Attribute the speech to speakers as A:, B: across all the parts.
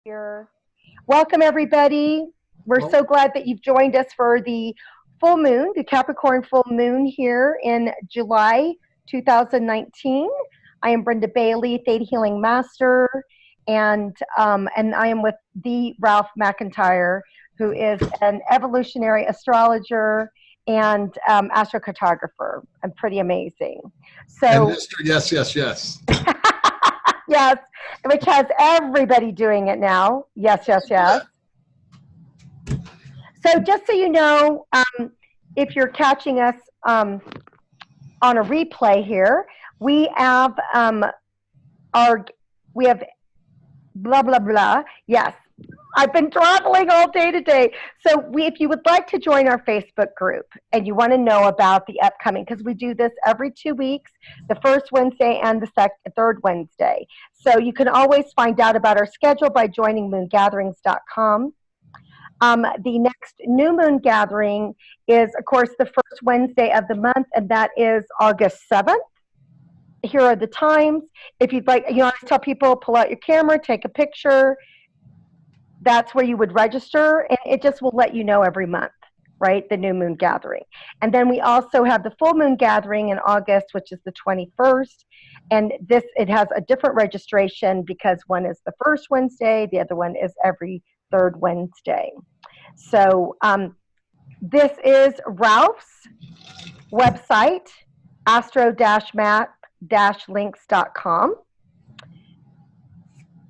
A: here. Welcome, everybody. We're so glad that you've joined us for the full moon, the Capricorn full moon here in July 2019. I am Brenda Bailey, Theta Healing Master, and I am with the Ralph MacIntyre, who is an evolutionary astrologer and astrocartographer. I'm pretty amazing. So,
B: and Mr. Yes, yes, yes.
A: Yes, which has everybody doing it now. Yes, yes, yes. So just so you know, if you're catching us on a replay here, we have blah, blah, blah. Yes, I've been traveling all day today. So if you would like to join our Facebook group and you want to know about the upcoming, because we do this every 2 weeks, the first Wednesday and the third Wednesday. So you can always find out about our schedule by joining moongatherings.com. The next new moon gathering is, of course, the first Wednesday of the month, and that is August 7th. Here are the times. If you'd like, I always tell people, pull out your camera, take a picture. That's where you would register, and it just will let you know every month, right, the new moon gathering. And then we also have the full moon gathering in August, which is the 21st, and it has a different registration because one is the first Wednesday, the other one is every third Wednesday. So this is Ralph's website, astro-map-links.com,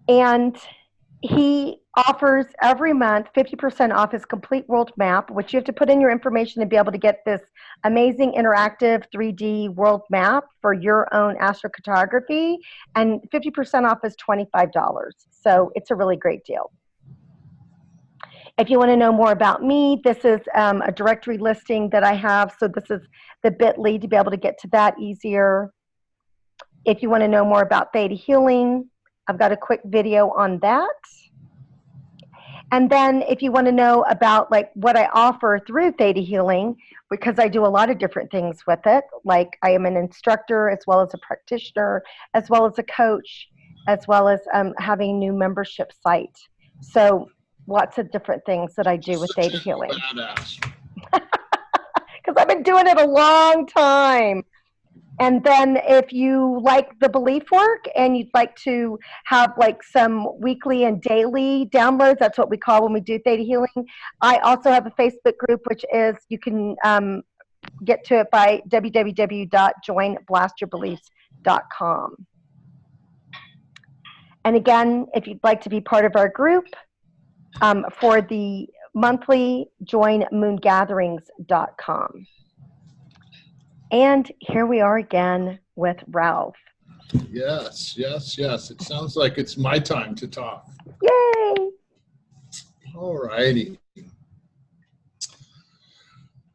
A: and he offers every month 50% off his complete world map, which you have to put in your information to be able to get this amazing interactive 3D world map for your own astrocartography, and 50% off is $25. So it's a really great deal. If you want to know more about me, this is a directory listing that I have. So this is the bit.ly to be able to get to that easier. If you want to know more about Theta Healing, I've got a quick video on that. And then if you want to know about like what I offer through Theta Healing, because I do a lot of different things with it, like I am an instructor as well as a practitioner, as well as a coach, as well as having a new membership site. So lots of different things that I do with Theta Healing. Because I've been doing it a long time. And then if you like the belief work and you'd like to have like some weekly and daily downloads, that's what we call when we do Theta Healing. I also have a Facebook group, which is, you can get to it by www.joinblastyourbeliefs.com. And again, if you'd like to be part of our group, for the monthly, join moongatherings.com. And here we are again with Ralph.
B: Yes, yes, yes. It sounds like it's my time to talk.
A: Yay!
B: All righty.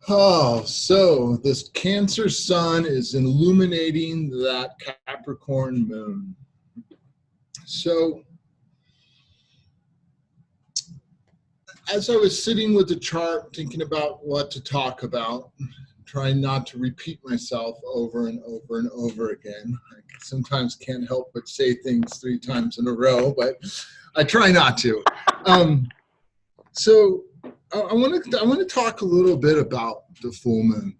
B: Oh, so this Cancer sun is illuminating that Capricorn moon. So as I was sitting with the chart, thinking about what to talk about, trying not to repeat myself over and over and over again. I sometimes can't help but say things 3 times in a row, but I try not to. So I want to talk a little bit about the full moon.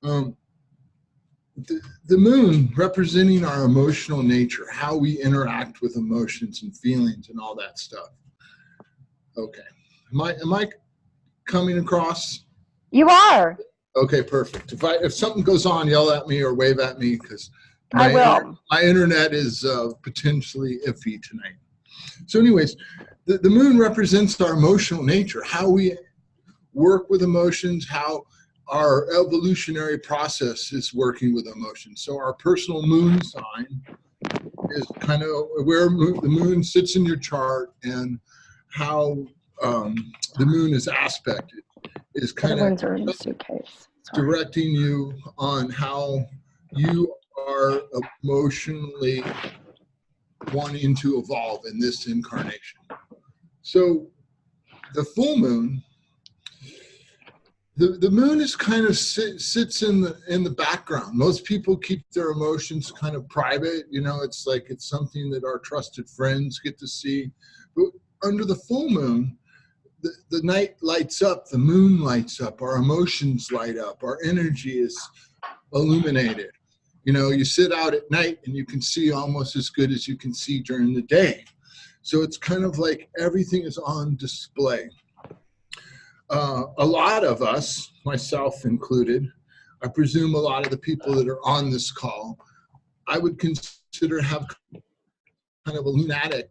B: The moon representing our emotional nature, how we interact with emotions and feelings and all that stuff. Okay. Am I coming across?
A: You are.
B: Okay, perfect. If something goes on, yell at me or wave at me, because
A: I will.
B: My internet is potentially iffy tonight. So anyways, the moon represents our emotional nature, how we work with emotions, how our evolutionary process is working with emotions. So our personal moon sign is kind of where the moon sits in your chart, and how the moon is aspected is kind of directing you on how you are emotionally wanting to evolve in this incarnation. So the full moon, the moon is kind of sits in the background. Most people keep their emotions kind of private. You know, it's like it's something that our trusted friends get to see. But under the full moon, the night lights up, the moon lights up, our emotions light up, our energy is illuminated. You know, you sit out at night and you can see almost as good as you can see during the day. So it's kind of like everything is on display. A lot of us, myself included, I presume a lot of the people that are on this call, I would consider have kind of a lunatic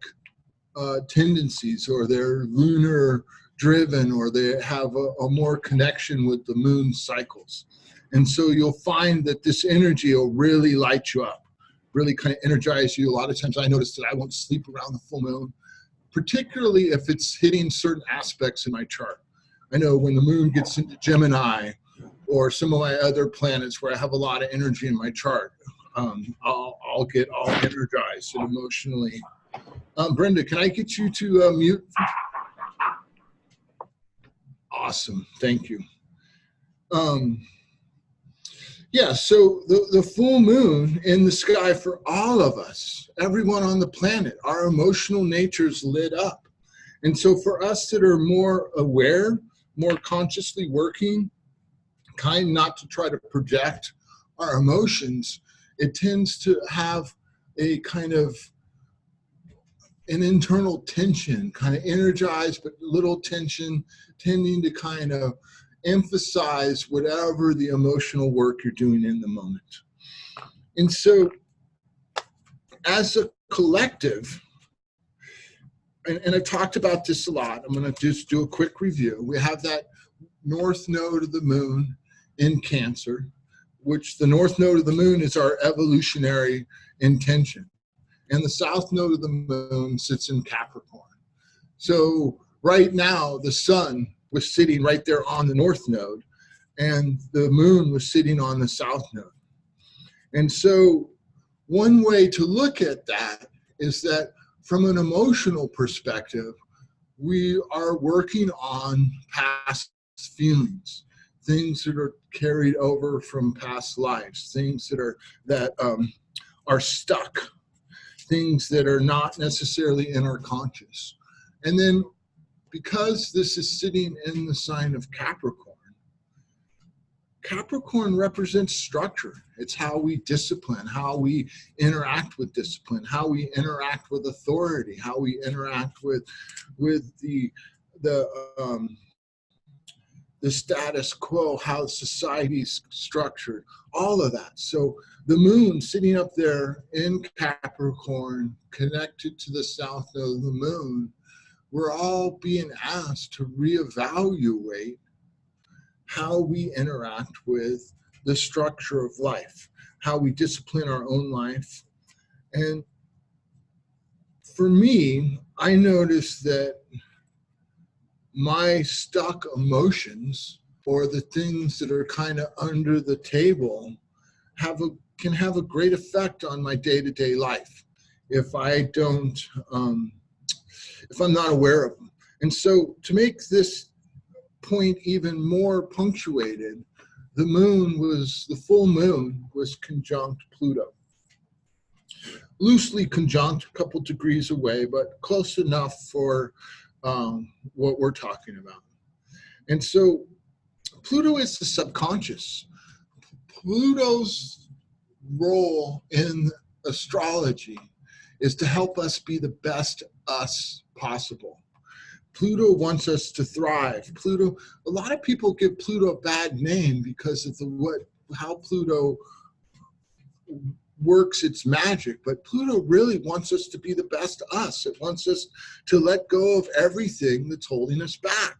B: tendencies, or they're lunar driven, or they have a more connection with the moon cycles. And so you'll find that this energy will really light you up, really kind of energize you. A lot of times I notice that I won't sleep around the full moon, particularly if it's hitting certain aspects in my chart. I know when the moon gets into Gemini or some of my other planets where I have a lot of energy in my chart, I'll get all energized and emotionally. Brenda, can I get you to mute? Awesome, thank you. Yeah, so the full moon in the sky for all of us, everyone on the planet, our emotional natures lit up. And so for us that are more aware, more consciously working, kind not to try to project our emotions, it tends to have a kind of an internal tension, kind of energized, but little tension, tending to kind of emphasize whatever the emotional work you're doing in the moment. And so as a collective, and I've talked about this a lot, I'm going to just do a quick review. We have that north node of the moon in Cancer, which the north node of the moon is our evolutionary intention. And the south node of the moon sits in Capricorn. So right now, the sun was sitting right there on the north node, and the moon was sitting on the south node. And so one way to look at that is that from an emotional perspective, we are working on past feelings, things that are carried over from past lives, things that are stuck, things that are not necessarily in our conscious. And then because this is sitting in the sign of Capricorn, Capricorn represents structure. It's how we discipline, how we interact with discipline, how we interact with authority, how we interact with the status quo, how society's structured, all of that. So the moon sitting up there in Capricorn, connected to the south node of the moon, we're all being asked to reevaluate how we interact with the structure of life, how we discipline our own life. And for me, I noticed that my stuck emotions, or the things that are kind of under the table, can have a great effect on my day-to-day life if I don't, if I'm not aware of them. And so to make this point even more punctuated, the full moon was conjunct Pluto. Loosely conjunct, a couple degrees away, but close enough for what we're talking about. And so Pluto is the subconscious. Pluto's role in astrology is to help us be the best us possible. Pluto wants us to thrive. Pluto, a lot of people give Pluto a bad name because of how Pluto works its magic, but Pluto really wants us to be the best us. It wants us to let go of everything that's holding us back.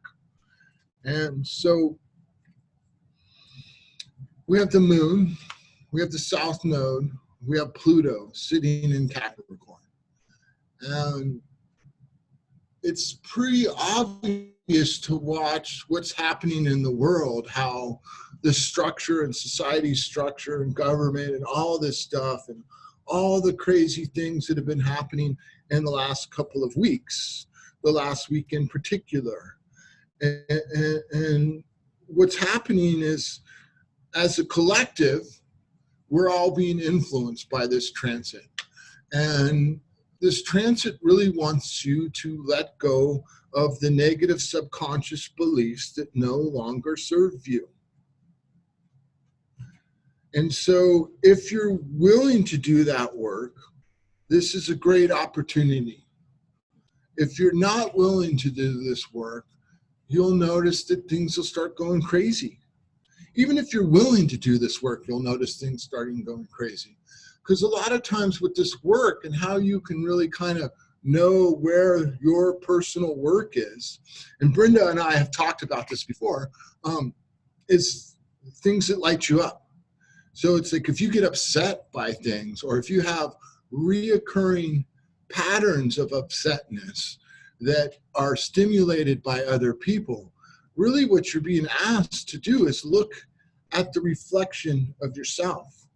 B: And so we have the moon, we have the south node, we have Pluto sitting in Capricorn. And it's pretty obvious to watch what's happening in the world, how the structure and society structure and government and all this stuff and all the crazy things that have been happening in the last couple of weeks, the last week in particular. And what's happening is, as a collective, we're all being influenced by this transit. And this transit really wants you to let go of the negative subconscious beliefs that no longer serve you. And so if you're willing to do that work, this is a great opportunity. If you're not willing to do this work, you'll notice that things will start going crazy. Even if you're willing to do this work, you'll notice things starting going crazy. Because a lot of times with this work and how you can really kind of know where your personal work is, and Brenda and I have talked about this before, is things that light you up. So it's like if you get upset by things, or if you have reoccurring patterns of upsetness that are stimulated by other people, really what you're being asked to do is look at the reflection of yourself.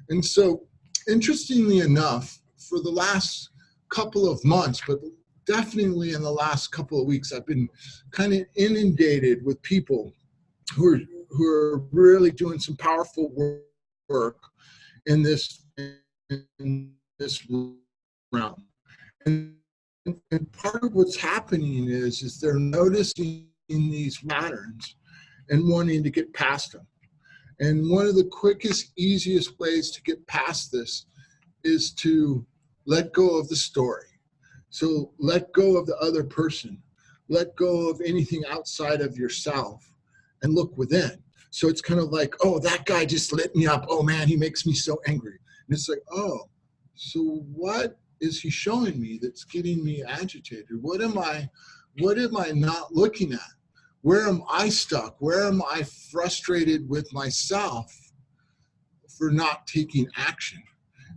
B: And so, interestingly enough, for the last couple of months, but definitely in the last couple of weeks, I've been kind of inundated with people who are really doing some powerful work in this realm. And part of what's happening is they're noticing these patterns and wanting to get past them. And one of the quickest, easiest ways to get past this is to let go of the story. So let go of the other person. Let go of anything outside of yourself and look within. So it's kind of like, oh, that guy just lit me up. Oh man, he makes me so angry. And it's like, oh, so what is he showing me that's getting me agitated? What am I not looking at? Where am I stuck? Where am I frustrated with myself for not taking action?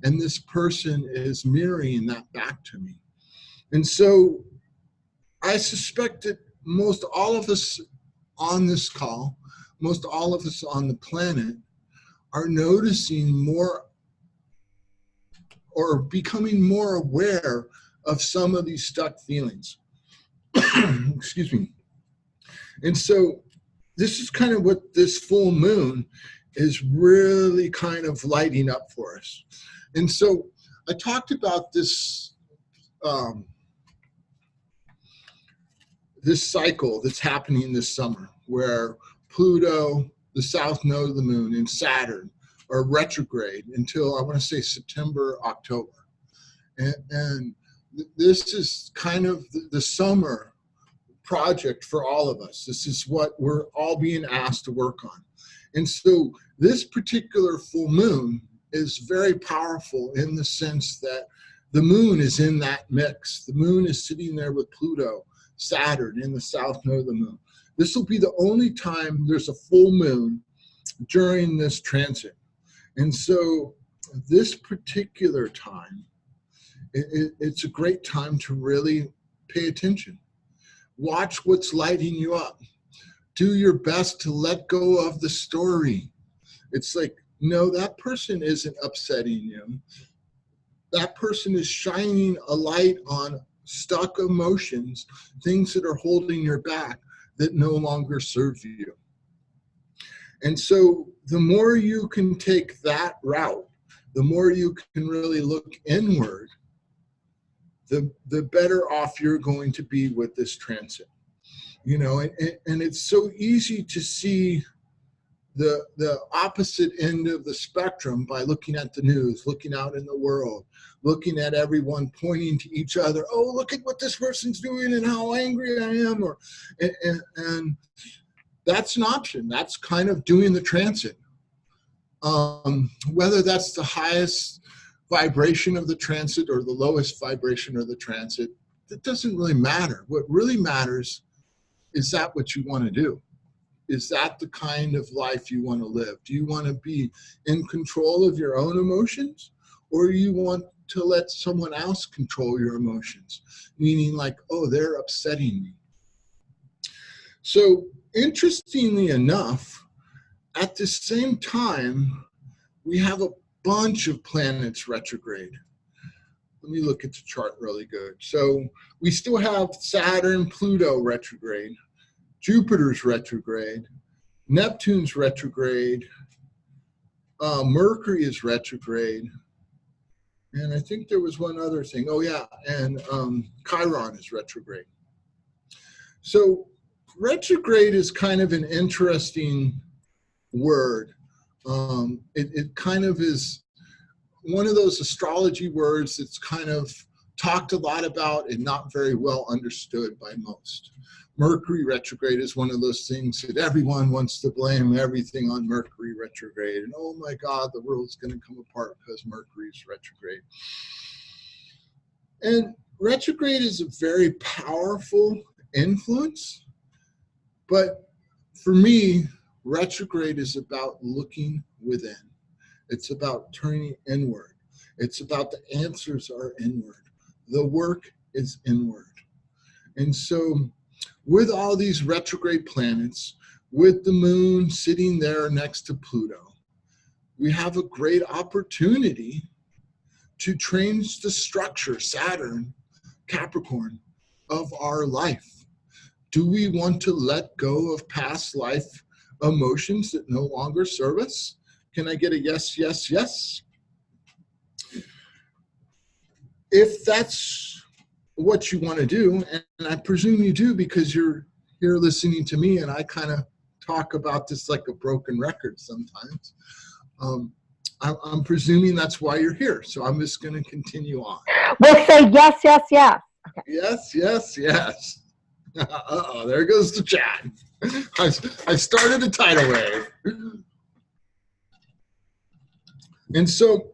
B: And this person is mirroring that back to me. And so I suspect that most all of us on this call, most all of us on the planet are noticing more or becoming more aware of some of these stuck feelings. Excuse me. And so this is kind of what this full moon is really kind of lighting up for us. And so I talked about this this cycle that's happening this summer where Pluto, the south node of the moon, and Saturn are retrograde until I want to say September, October. And this is kind of the summer project for all of us. This is what we're all being asked to work on. And so this particular full moon is very powerful in the sense that the moon is in that mix. The moon is sitting there with Pluto, Saturn in the south node of the moon. This will be the only time there's a full moon during this transit. And so this particular time, it's a great time to really pay attention. Watch what's lighting you up. Do your best to let go of the story. It's like, no, that person isn't upsetting you. That person is shining a light on stuck emotions, things that are holding you back that no longer serve you. And so the more you can take that route, the more you can really look inward, the better off you're going to be with this transit. You know, and it's so easy to see the opposite end of the spectrum by looking at the news, looking out in the world, looking at everyone pointing to each other. Oh, look at what this person's doing and how angry I am. And that's an option. That's kind of doing the transit. Whether that's the highest vibration of the transit or the lowest vibration of the transit, it doesn't really matter. What really matters is that what you want to do? Is that the kind of life you want to live? Do you want to be in control of your own emotions, or do you want to let someone else control your emotions? Meaning like, oh, they're upsetting me. So interestingly enough, at the same time, we have a bunch of planets retrograde. Let me look at the chart really good. So we still have Saturn, Pluto retrograde, Jupiter's retrograde, Neptune's retrograde, Mercury is retrograde, And I think there was one other thing. Oh yeah, and Chiron is retrograde. So retrograde is kind of an interesting word. It kind of is one of those astrology words that's kind of talked a lot about and not very well understood by most. Mercury retrograde is one of those things that everyone wants to blame everything on Mercury retrograde. And oh my God, the world's going to come apart because Mercury's retrograde. And retrograde is a very powerful influence. But for me, retrograde is about looking within. It's about turning inward. It's about the answers are inward. The work is inward. And so with all these retrograde planets, with the moon sitting there next to Pluto, we have a great opportunity to change the structure, Saturn, Capricorn, of our life. Do we want to let go of past life emotions that no longer serve us? Can I get a yes, yes, yes? If that's what you want to do, and I presume you do because you're here listening to me and I kind of talk about this like a broken record sometimes. I'm presuming that's why you're here. So I'm just going to continue on.
A: We'll say yes, yes, yes.
B: Okay. Yes, yes, yes. Uh-oh, there goes the chat. I started a tidal wave. And so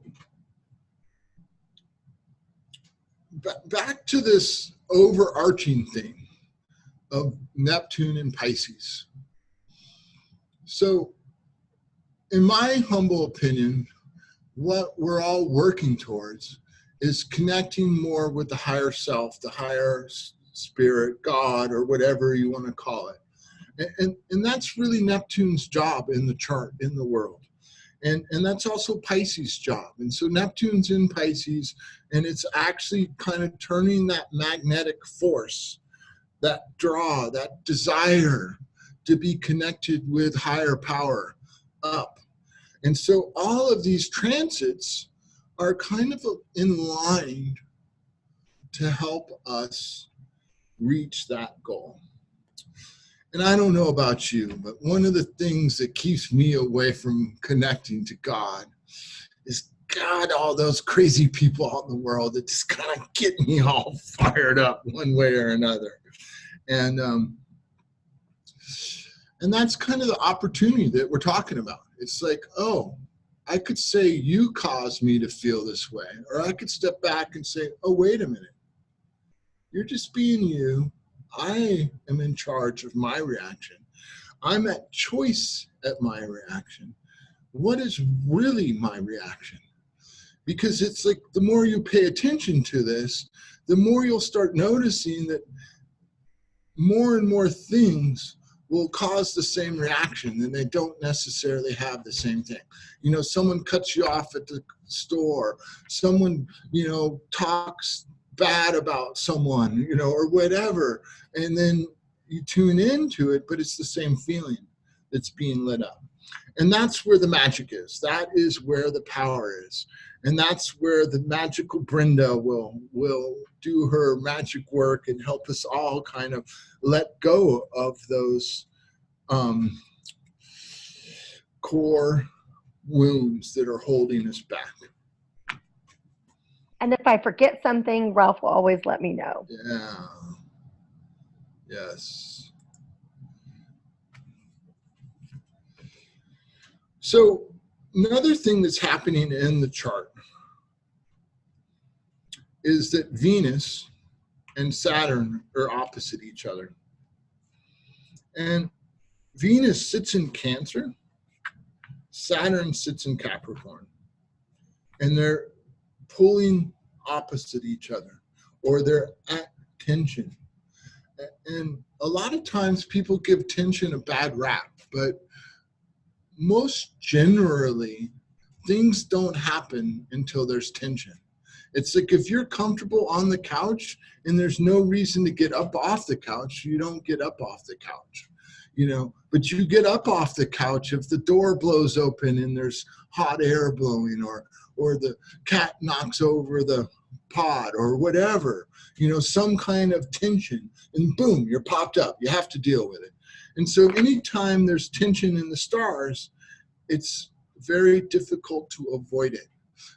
B: back to this overarching thing of Neptune and Pisces. So in my humble opinion, what we're all working towards is connecting more with the higher self, the higher spirit, God, or whatever you want to call it. And that's really Neptune's job in the chart, in the world. And that's also Pisces' job. And so Neptune's in Pisces, and it's actually kind of turning that magnetic force, that draw, that desire to be connected with higher power up. And so all of these transits are kind of in line to help us reach that goal. And I don't know about you, but one of the things that keeps me away from connecting to God is, God, all those crazy people out in the world that just kind of get me all fired up one way or another. And that's kind of the opportunity that we're talking about. It's like, oh, I could say you caused me to feel this way. Or I could step back and say, oh, wait a minute. You're just being you. I am in charge of my reaction. I'm at choice at my reaction. What is really my reaction? Because it's like the more you pay attention to this, the more you'll start noticing that more and more things will cause the same reaction and they don't necessarily have the same thing. You know, someone cuts you off at the store, someone, you know, talks bad about someone, you know, or whatever, and then you tune into it, but it's the same feeling that's being lit up. And that's where the magic is. That is where the power is. And that's where the magical Brenda will do her magic work and help us all kind of let go of those core wounds that are holding us back.
A: And if I forget something, Ralph will always let me know.
B: Yeah. Yes. So another thing that's happening in the chart is that Venus and Saturn are opposite each other. And Venus sits in Cancer, Saturn sits in Capricorn. And they're pulling opposite each other, or they're at tension. And a lot of times people give tension a bad rap, but most generally things don't happen until there's tension. It's like if you're comfortable on the couch and there's no reason to get up off the couch, you don't get up off the couch, you know, but you get up off the couch if the door blows open and there's hot air blowing, or or the cat knocks over the pot or whatever, some kind of tension, and boom, you're popped up. You have to deal with it. And so anytime there's tension in the stars, it's very difficult to avoid it.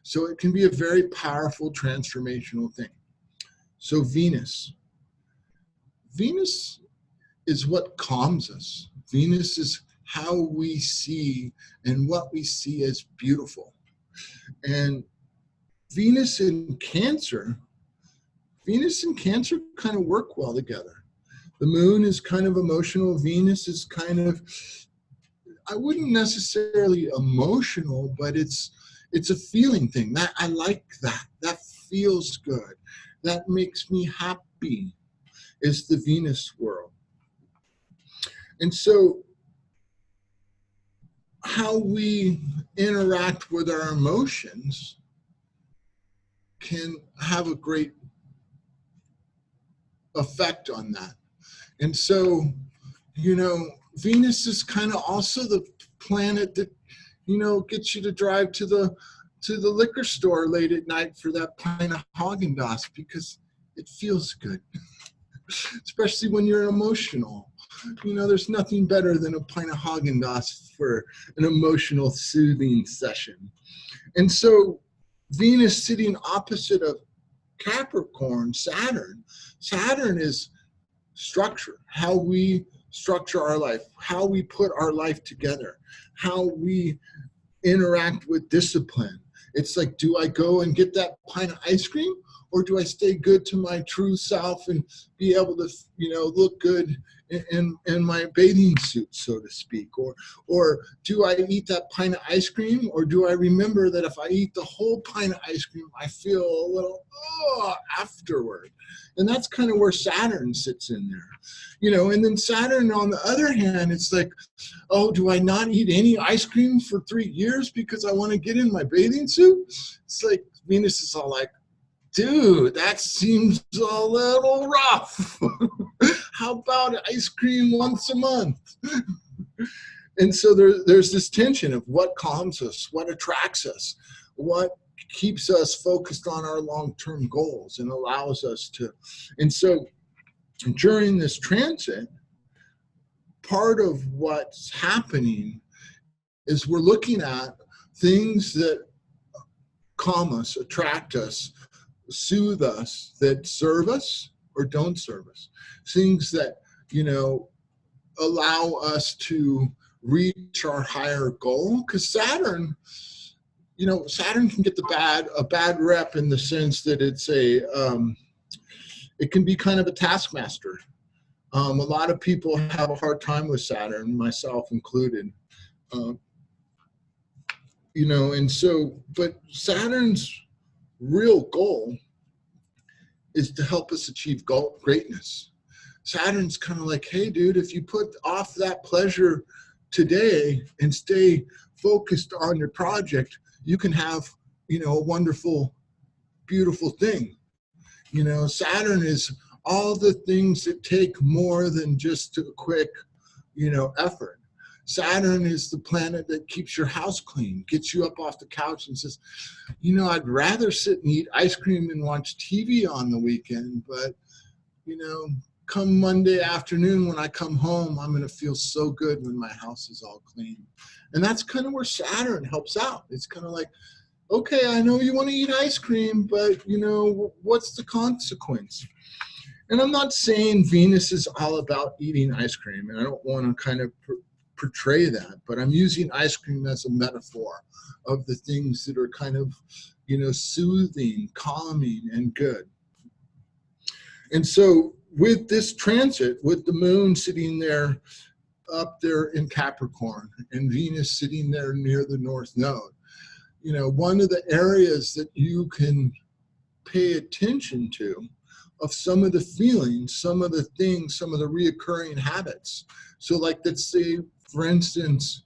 B: So it can be a very powerful transformational thing. So Venus is what calms us. Venus is how we see and what we see as beautiful. And Venus and Cancer kind of work well together. The moon is kind of emotional. Venus is kind of, I wouldn't necessarily emotional, but it's a feeling thing. That I like that. That feels good. That makes me happy, is the Venus world. And so how we interact with our emotions can have a great effect on that. And so, Venus is kind of also the planet that, gets you to drive to the liquor store late at night for that pint of Haagen-Dazs because it feels good, especially when you're emotional. There's nothing better than a pint of Haagen-Dazs for an emotional soothing session. And so Venus sitting opposite of Capricorn, Saturn is structure, how we structure our life, how we put our life together, how we interact with discipline. It's like, do I go and get that pint of ice cream, or do I stay good to my true self and be able to, look good in my bathing suit, so to speak? Or do I eat that pint of ice cream, or do I remember that if I eat the whole pint of ice cream, I feel a little afterward? And that's kind of where Saturn sits in there, and then Saturn, on the other hand, it's like, oh, do I not eat any ice cream for 3 years because I want to get in my bathing suit? It's like Venus is all like, dude, that seems a little rough. How about ice cream once a month? And so there's this tension of what calms us, what attracts us, what keeps us focused on our long-term goals and allows us to. And so during this transit, part of what's happening is we're looking at things that calm us, attract us, soothe us, that serve us or don't serve us. Things that, allow us to reach our higher goal. Because Saturn, Saturn can get a bad rep in the sense that it's it can be kind of a taskmaster. A lot of people have a hard time with Saturn, myself included. And so, but Saturn's real goal is to help us achieve greatness. Saturn's kind of like, hey, dude, if you put off that pleasure today and stay focused on your project, you can have, a wonderful, beautiful thing. Saturn is all the things that take more than just a quick, effort. Saturn is the planet that keeps your house clean, gets you up off the couch and says, I'd rather sit and eat ice cream and watch TV on the weekend, but, come Monday afternoon when I come home, I'm going to feel so good when my house is all clean. And that's kind of where Saturn helps out. It's kind of like, okay, I know you want to eat ice cream, but, what's the consequence? And I'm not saying Venus is all about eating ice cream, and I don't want to kind of portray that, but I'm using ice cream as a metaphor of the things that are kind of, soothing, calming, and good. And so with this transit, with the moon sitting there up there in Capricorn and Venus sitting there near the North Node, one of the areas that you can pay attention to of some of the feelings, some of the things, some of the reoccurring habits. So like, let's say, for instance,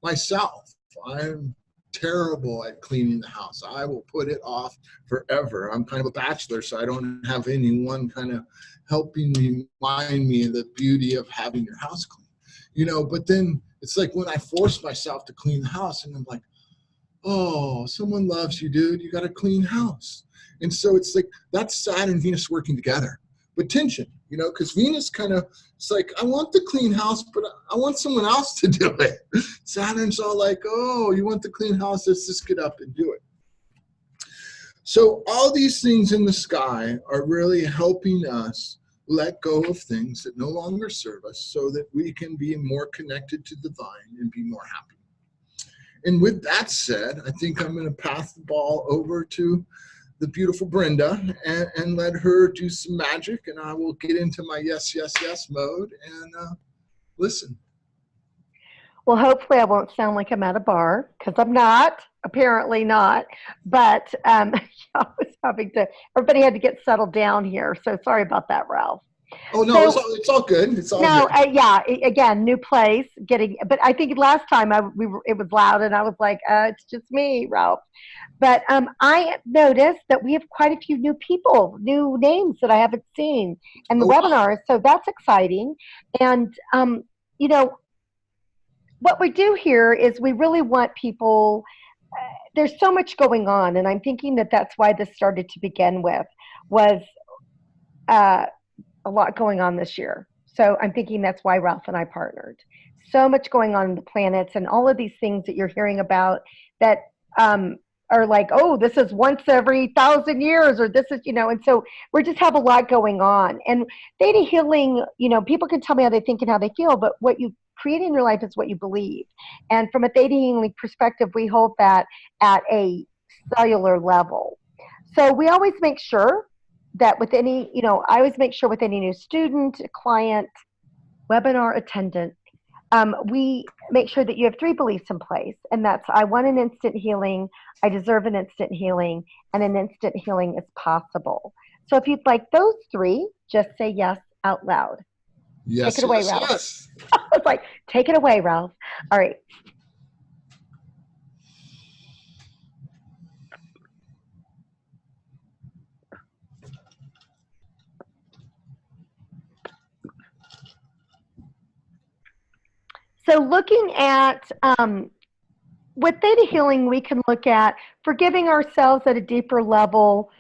B: myself, I'm terrible at cleaning the house. I will put it off forever. I'm kind of a bachelor, so I don't have anyone kind of helping remind me of the beauty of having your house clean. But then it's like when I force myself to clean the house and I'm like, oh, someone loves you, dude. You got a clean house. And so it's like that's Saturn and Venus working together, but tension, you know, because Venus kind of, it's like, I want the clean house, but I want someone else to do it. Saturn's all like, oh, you want the clean house? Let's just get up and do it. So all these things in the sky are really helping us let go of things that no longer serve us so that we can be more connected to the divine and be more happy. And with that said, I think I'm going to pass the ball over to the beautiful Brenda and let her do some magic, and I will get into my yes, yes, yes mode and listen.
A: Well, hopefully I won't sound like I'm at a bar, because I'm not, apparently not. But I was having to, everybody had to get settled down here. So sorry about that, Ralph.
B: Oh, no,
A: So,
B: it's all good. It's all
A: no,
B: good.
A: yeah, again, new place, but I think last time it was loud and I was like, it's just me, Ralph. But I noticed that we have quite a few new people, new names that I haven't seen in the
B: Oh, wow.
A: webinar. So that's exciting. And, you know, what we do here is we really want people, there's so much going on. And I'm thinking that that's why this started to begin with, was uh, a lot going on this year. So I'm thinking that's why Ralph and I partnered. So much going on in the planets and all of these things that you're hearing about that are like, oh, this is once every 1,000 years, or this is, you know, and so we just have a lot going on. And theta healing, you know, people can tell me how they think and how they feel, but what you create in your life is what you believe. And from a theta healing perspective, we hold that at a cellular level. So we always make sure that with any, you know, I always make sure with any new student, client, webinar attendant, we make sure that you have 3 beliefs in place. And that's, I want an instant healing, I deserve an instant healing, and an instant healing is possible. So if you'd like those 3, just say yes out loud.
B: Yes,
A: Take it away,
B: yes,
A: Ralph.
B: yes.
A: I was like, take it away, Ralph. All right. So looking at with theta healing, we can look at forgiving ourselves at a deeper level,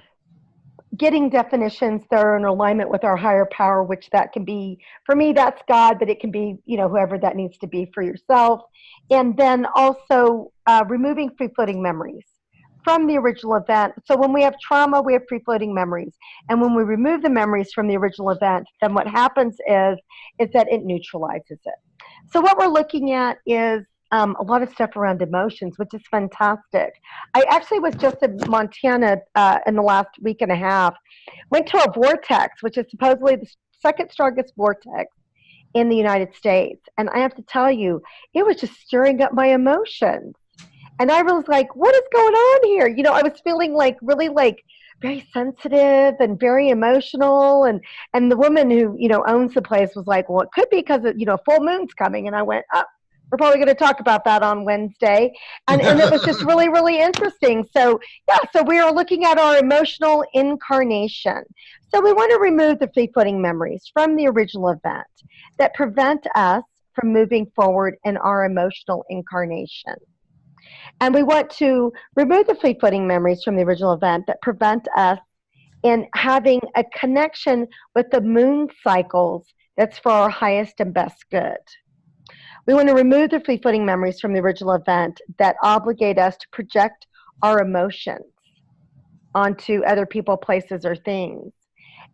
A: getting definitions that are in alignment with our higher power, which that can be, for me, that's God, but it can be, you know, whoever that needs to be for yourself. And then also removing free-floating memories from the original event. So when we have trauma, we have free-floating memories. And when we remove the memories from the original event, then what happens is that it neutralizes it. So what we're looking at is a lot of stuff around emotions, which is fantastic. I actually was just in Montana in the last week and a half, went to a vortex, which is supposedly the second strongest vortex in the United States. And I have to tell you, it was just stirring up my emotions. And I was like, what is going on here? You know, I was feeling like really like very sensitive and very emotional. And the woman who, you know, owns the place was like, well, it could be because, you know, full moon's coming. And I went, oh, we're probably going to talk about that on Wednesday. And it was just really, really interesting. So, yeah, so we are looking at our emotional incarnation. So we want to remove the free-floating memories from the original event that prevent us from moving forward in our emotional incarnation. And we want to remove the free-floating memories from the original event that prevent us in having a connection with the moon cycles that's for our highest and best good. We want to remove the free-floating memories from the original event that obligate us to project our emotions onto other people, places, or things.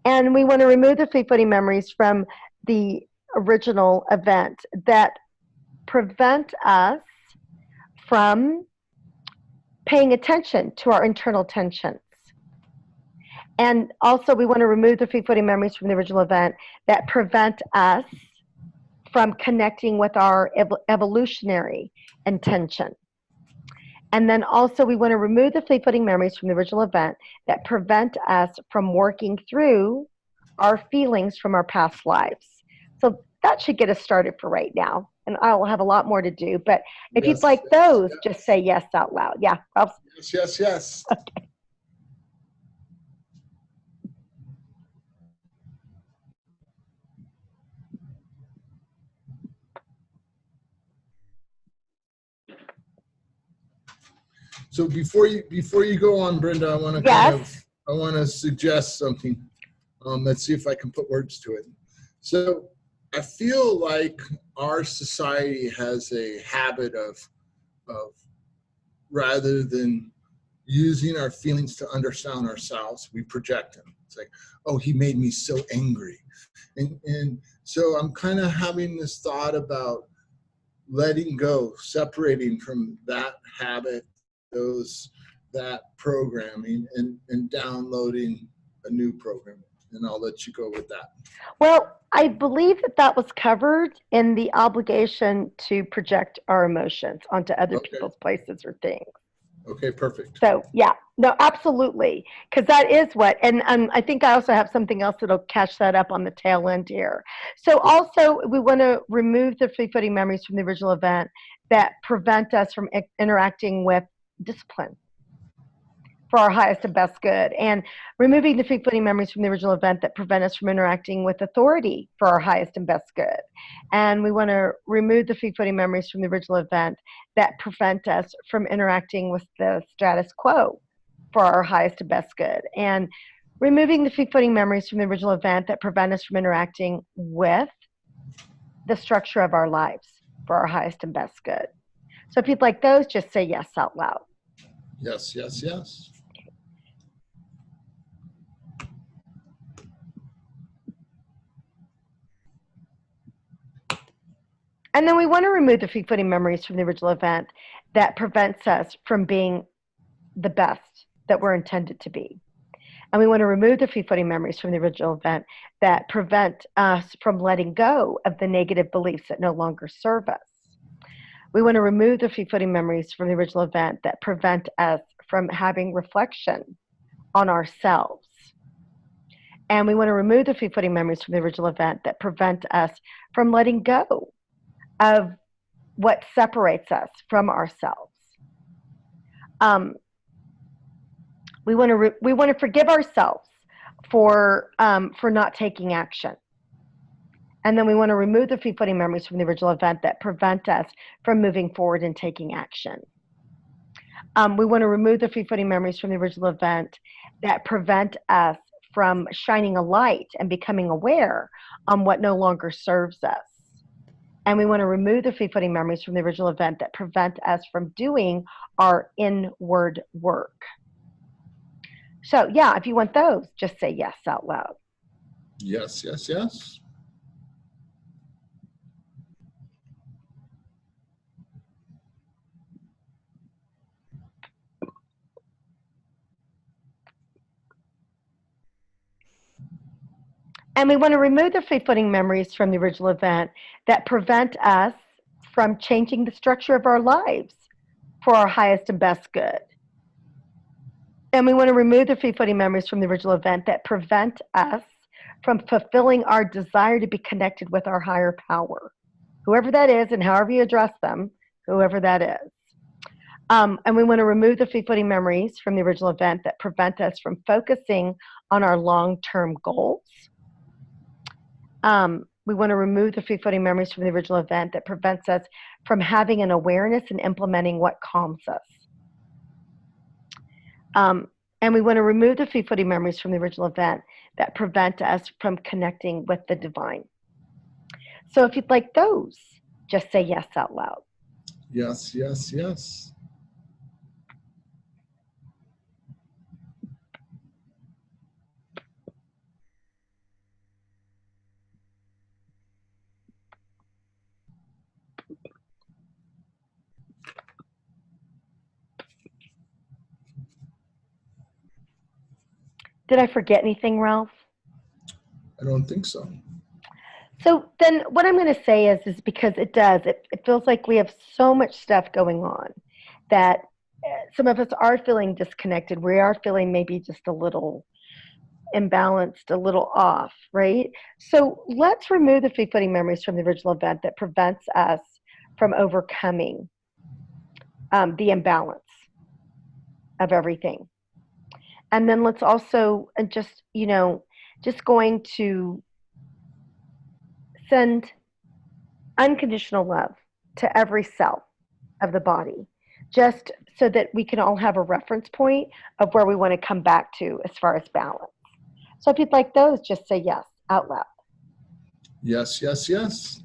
A: And we want to remove the free-floating memories from the original event that prevent us from paying attention to our internal tensions. And also we want to remove the free-floating memories from the original event that prevent us from connecting with our evolutionary intention. And then also we want to remove the free-floating memories from the original event that prevent us from working through our feelings from our past lives. So that should get us started for right now. And I will have a lot more to do. But if you'd like those, just say yes out loud. Yeah.
B: Yes, yes, yes.
A: Okay.
B: So before you go on, Brenda, I want to
A: Yes.
B: I want to suggest something. Let's see if I can put words to it. So I feel like our society has a habit of rather than using our feelings to understand ourselves, we project them. It's like, oh, he made me so angry. And so I'm kind of having this thought about letting go, separating from that habit, that programming, and downloading a new program. And I'll let you go with that.
A: Well, I believe that that was covered in the obligation to project our emotions onto other
B: Okay.
A: people's places or things.
B: Okay, perfect.
A: So, yeah, no, absolutely. Because that is what, and I think I also have something else that'll catch that up on the tail end here. So, also, we want to remove the free floating memories from the original event that prevent us from interacting with discipline for our highest and best good, and removing the free floating memories from the original event that prevent us from interacting with authority for our highest and best good. And we want to remove the free floating memories from the original event that prevent us from interacting with the status quo for our highest and best good. And removing the free floating memories from the original event that prevent us from interacting with the structure of our lives for our highest and best good. So if you'd like those, just say yes out loud.
B: Yes, yes, yes.
A: And then we want to remove the free floating memories from the original event that prevents us from being the best that we're intended to be. And we want to remove the free floating memories from the original event that prevent us from letting go of the negative beliefs that no longer serve us. We want to remove the free floating memories from the original event that prevent us from having reflection on ourselves. And we want to remove the free floating memories from the original event that prevent us from letting go of what separates us from ourselves. We want to forgive ourselves for not taking action, and then we want to remove the free floating memories from the original event that prevent us from moving forward and taking action. We want to remove the free floating memories from the original event that prevent us from shining a light and becoming aware on what no longer serves us. And we want to remove the free floating memories from the original event that prevent us from doing our inward work. So, yeah, if you want those, just say yes out loud.
B: Yes, yes, yes.
A: And we want to remove the free floating memories from the original event that prevent us from changing the structure of our lives for our highest and best good. And we want to remove the free floating memories from the original event that prevent us from fulfilling our desire to be connected with our higher power, whoever that is, and however you address them, whoever that is. And we want to remove the free floating memories from the original event that prevent us from focusing on our long-term goals. We want to remove the free floating memories from the original event that prevents us from having an awareness and implementing what calms us. And we want to remove the free floating memories from the original event that prevent us from connecting with the divine. So if you'd like those, just say yes out loud.
B: Yes, yes, yes.
A: Did I forget anything, Ralph?
B: I don't think so.
A: So then what I'm going to say is because it feels like we have so much stuff going on that some of us are feeling disconnected. We are feeling maybe just a little imbalanced, a little off, right? So let's remove the free floating memories from the original event that prevents us from overcoming the imbalance of everything. And then let's also just going to send unconditional love to every cell of the body just so that we can all have a reference point of where we want to come back to as far as balance. So if you'd like those, just say yes out loud.
B: Yes, yes, yes.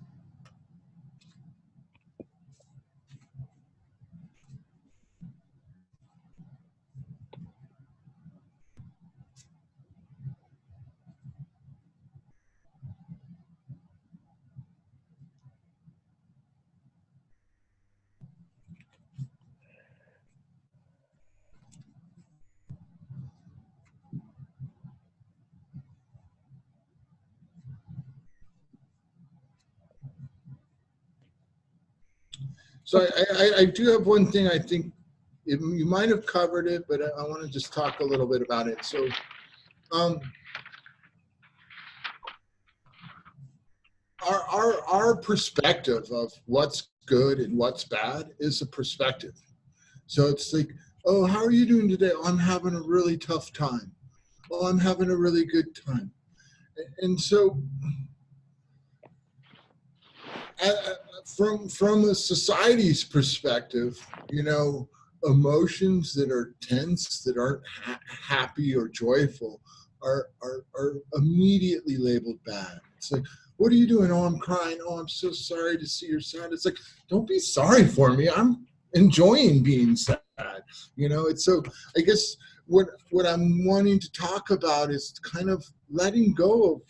B: So I do have one thing. I think you might have covered it, but I want to just talk a little bit about it. So our perspective of what's good and what's bad is a perspective. So it's like, oh, how are you doing today? Oh, I'm having a really tough time. Oh, I'm having a really good time. And so from a society's perspective, you know, emotions that are tense, that aren't happy or joyful, are immediately labeled bad. It's like, what are you doing? Oh, I'm crying. Oh, I'm so sorry to see you're sad. It's like, don't be sorry for me. I'm enjoying being sad. You know, it's so, I guess what I'm wanting to talk about is kind of letting go of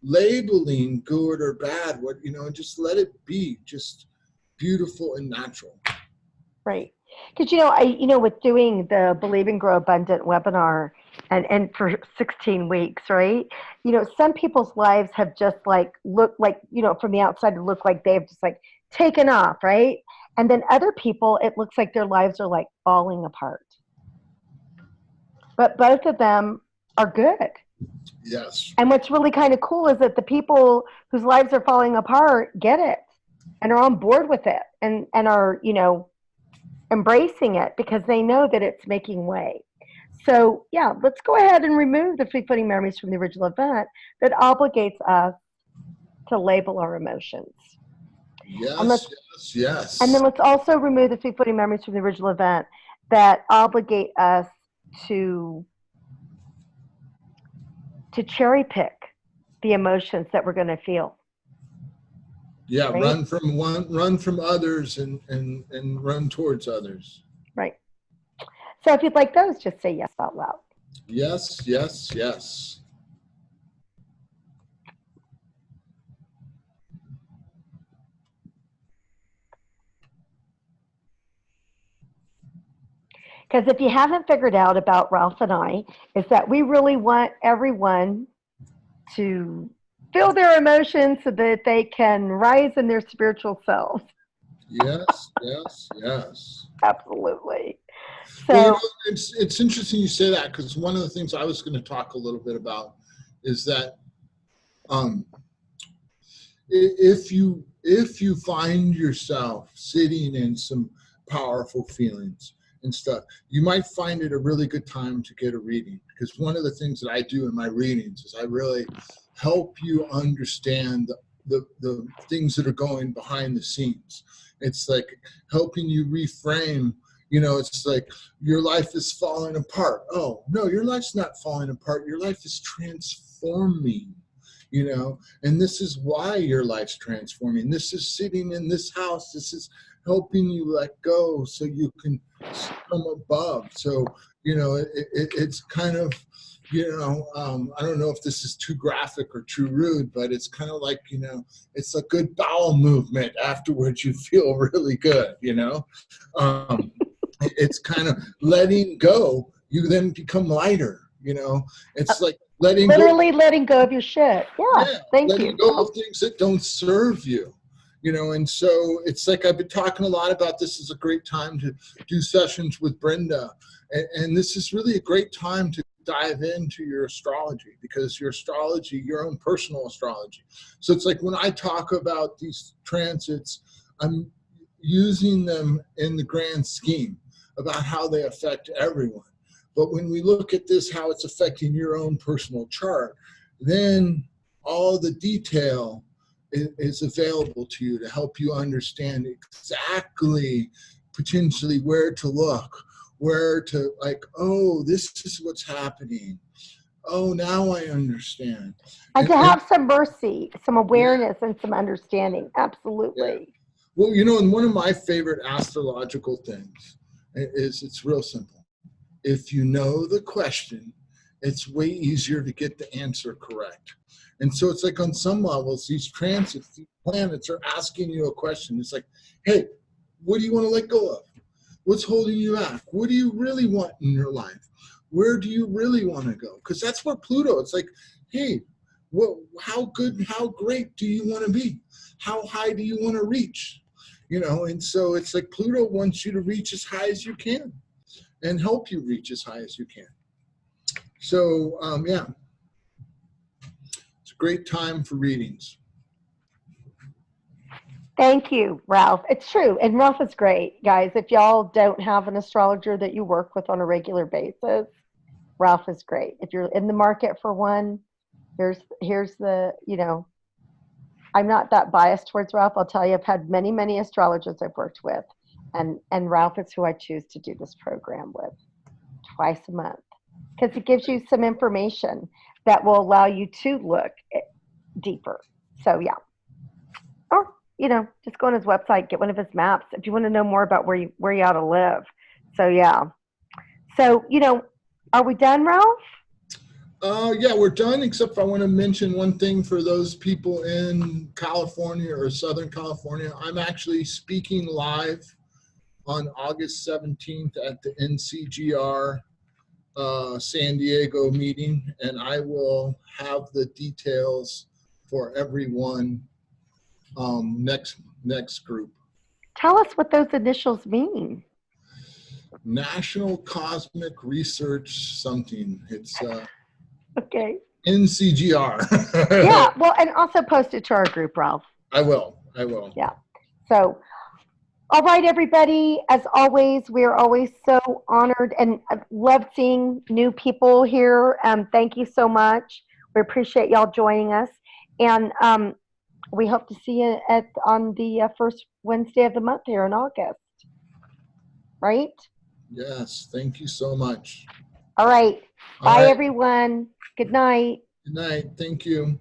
B: labeling good or bad, what, you know, and just let it be just beautiful and natural.
A: Right. Because, with doing the Believe and Grow Abundant webinar and for 16 weeks, right? Some people's lives have just looked like, from the outside, it looked like they've just taken off, right? And then other people, it looks like their lives are falling apart. But both of them are good.
B: Yes.
A: And what's really kind of cool is that the people whose lives are falling apart get it and are on board with it and are, embracing it because they know that it's making way. So, yeah, let's go ahead and remove the free-floating memories from the original event that obligates us to label our emotions.
B: Yes, yes.
A: And then let's also remove the free-floating memories from the original event that obligate us to cherry pick the emotions that we're going to feel.
B: Yeah,
A: right?
B: run from others and run towards others.
A: Right. So if you'd like those, just say yes out loud.
B: Yes, yes, yes.
A: Because if you haven't figured out about Ralph and I, is that we really want everyone to feel their emotions so that they can rise in their spiritual selves.
B: Yes, yes, yes.
A: Absolutely. So
B: well, it's interesting you say that, because one of the things I was going to talk a little bit about is that if you find yourself sitting in some powerful feelings and stuff, you might find it a really good time to get a reading, because one of the things that I do in my readings is I really help you understand the things that are going behind the scenes. It's like helping you reframe. It's like your life is falling apart. Oh, no, your life's not falling apart. Your life is transforming, and this is why your life's transforming. This is sitting in this house. This is helping you let go so you can come above. So, it's kind of, I don't know if this is too graphic or too rude, but it's kind of like, it's a good bowel movement. Afterwards, you feel really good, It's kind of letting go. You then become lighter, It's like letting
A: go of your shit. Yeah, thank
B: letting
A: you.
B: go of things that don't serve you. And so it's like I've been talking a lot about this is a great time to do sessions with Brenda. And this is really a great time to dive into your astrology, because your astrology, your own personal astrology. So it's like when I talk about these transits, I'm using them in the grand scheme about how they affect everyone. But when we look at this, how it's affecting your own personal chart, then all the detail is available to you to help you understand exactly potentially where to look, where to like, oh, this is what's happening. Oh, now I understand.
A: And to
B: And
A: have some mercy, some
B: yeah,
A: awareness, and some understanding.
B: yeah.
A: Absolutely.
B: Well, you know, and one of my favorite astrological things is it's real simple. If you know the question, it's way easier to get the answer correct. And so it's like on some levels, these transits, these planets are asking you a question. It's like, hey, what do you want to let go of? What's holding you back? What do you really want in your life? Where do you really want to go? Because that's where Pluto, it's like, hey, how good, how great do you want to be? How high do you want to reach? You know, and so it's like Pluto wants you to reach as high as you can and help you reach as high as you can. So, yeah, it's a great time for readings.
A: Thank you, Ralph. It's true. And Ralph is great, guys. If y'all don't have an astrologer that you work with on a regular basis, Ralph is great. If you're in the market for one, here's the, I'm not that biased towards Ralph. I'll tell you, I've had many, many astrologers I've worked with, and Ralph is who I choose to do this program with twice a month because it gives you some information that will allow you to look deeper. So yeah, or just go on his website, get one of his maps if you want to know more about where you ought to live. So yeah, so are we done, Ralph?
B: Yeah, we're done, except I want to mention one thing for those people in California or Southern California. I'm actually speaking live on August 17th at the NCGR San Diego meeting, and I will have the details for everyone next group.
A: Tell us what those initials mean.
B: National Cosmic Research something. It's
A: Okay.
B: NCGR.
A: Yeah, well, and also post it to our group, Ralph.
B: I will.
A: Yeah. So, all right, everybody. As always, we are always so honored and love seeing new people here. Thank you so much. We appreciate y'all joining us, and we hope to see you on the first Wednesday of the month here in August. Right?
B: Yes. Thank you so much.
A: All right.
B: All
A: Bye,
B: right.
A: everyone. Good night.
B: Good night. Thank you.